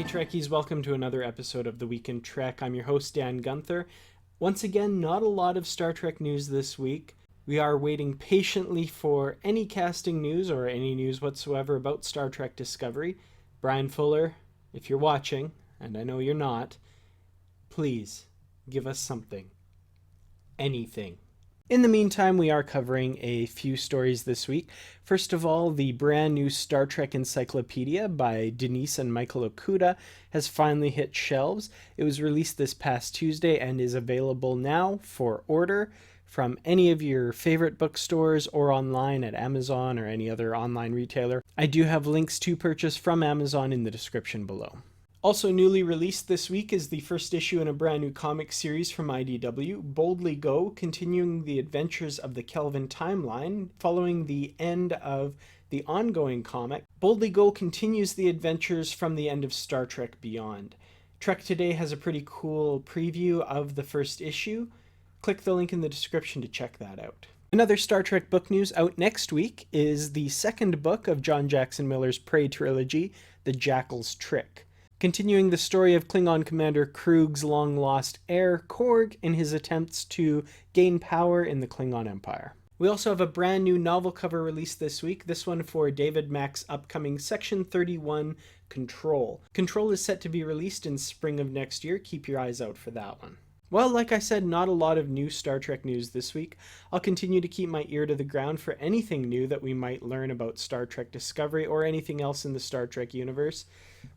Trekkies, welcome to another episode of The Week in Trek. I'm your host, Dan Gunther. Once again, not a lot of Star Trek news this week. We are waiting patiently for any casting news or any news whatsoever about Star Trek Discovery. Brian Fuller, if you're watching, and I know you're not, please give us something. Anything. In the meantime, we are covering a few stories this week. First of all, the brand new Star Trek Encyclopedia by Denise and Michael Okuda has finally hit shelves. It was released this past Tuesday and is available now for order from any of your favorite bookstores or online at Amazon or any other online retailer. I do have links to purchase from Amazon in the description below. Also newly released this week is the first issue in a brand new comic series from IDW, Boldly Go, continuing the adventures of the Kelvin timeline following the end of the ongoing comic. Boldly Go continues the adventures from the end of Star Trek Beyond. Trek Today has a pretty cool preview of the first issue. Click the link in the description to check that out. Another Star Trek book news out next week is the second book of John Jackson Miller's Prey trilogy, The Jackal's Trick, continuing the story of Klingon Commander Krug's long-lost heir, Korg, in his attempts to gain power in the Klingon Empire. We also have a brand new novel cover released this week, this one for David Mack's upcoming Section 31 Control. Control is set to be released in spring of next year. Keep your eyes out for that one. Well, like I said, not a lot of new Star Trek news this week. I'll continue to keep my ear to the ground for anything new that we might learn about Star Trek Discovery or anything else in the Star Trek universe.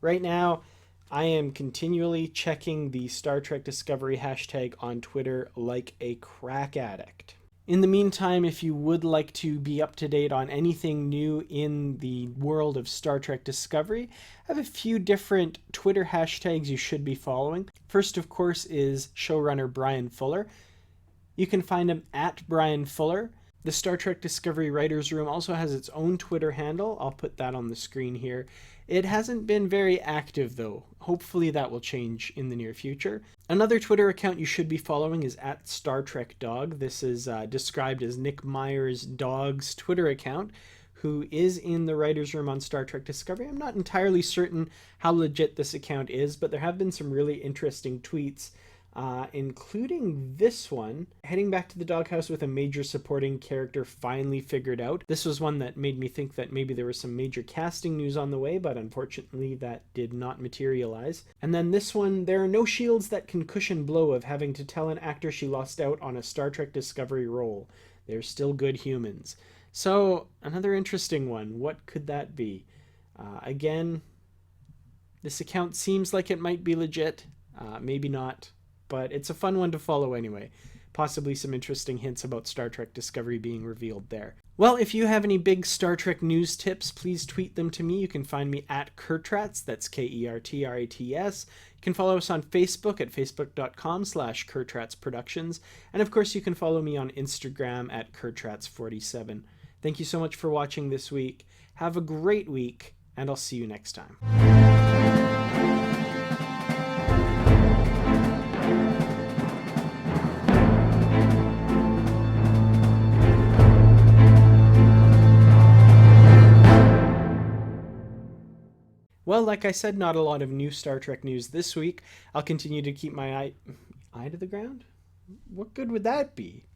Right now, I am continually checking the Star Trek Discovery hashtag on Twitter like a crack addict. In the meantime, if you would like to be up to date on anything new in the world of Star Trek Discovery, I have a few different Twitter hashtags you should be following. First, of course, is showrunner Brian Fuller. You can find him at Brian Fuller. The Star Trek Discovery Writers Room also has its own Twitter handle. I'll put that on the screen here. It hasn't been very active, though. Hopefully that will change in the near future. Another Twitter account you should be following is at Star Trek Dog. This is described as Nick Meyer's dog's Twitter account, who is in the writer's room on Star Trek Discovery. I'm not entirely certain how legit this account is, but there have been some really interesting tweets, including this one, heading back to the doghouse with a major supporting character finally figured out. This was one that made me think that maybe there was some major casting news on the way, but unfortunately that did not materialize. And then this one, there are no shields that can cushion blow of having to tell an actor she lost out on a Star Trek Discovery role. They're still good humans. So, another interesting one. What could that be? Again, this account seems like it might be legit. Maybe not. But it's a fun one to follow anyway. Possibly some interesting hints about Star Trek Discovery being revealed there. Well, if you have any big Star Trek news tips, please tweet them to me. You can find me at Kertrats, that's Kertrats. You can follow us on Facebook at facebook.com/KertratsProductions. And of course, you can follow me on Instagram at Kertrats47. Thank you so much for watching this week. Have a great week, and I'll see you next time. Well, like I said, not a lot of new Star Trek news this week. I'll continue to keep my eye to the ground? What good would that be?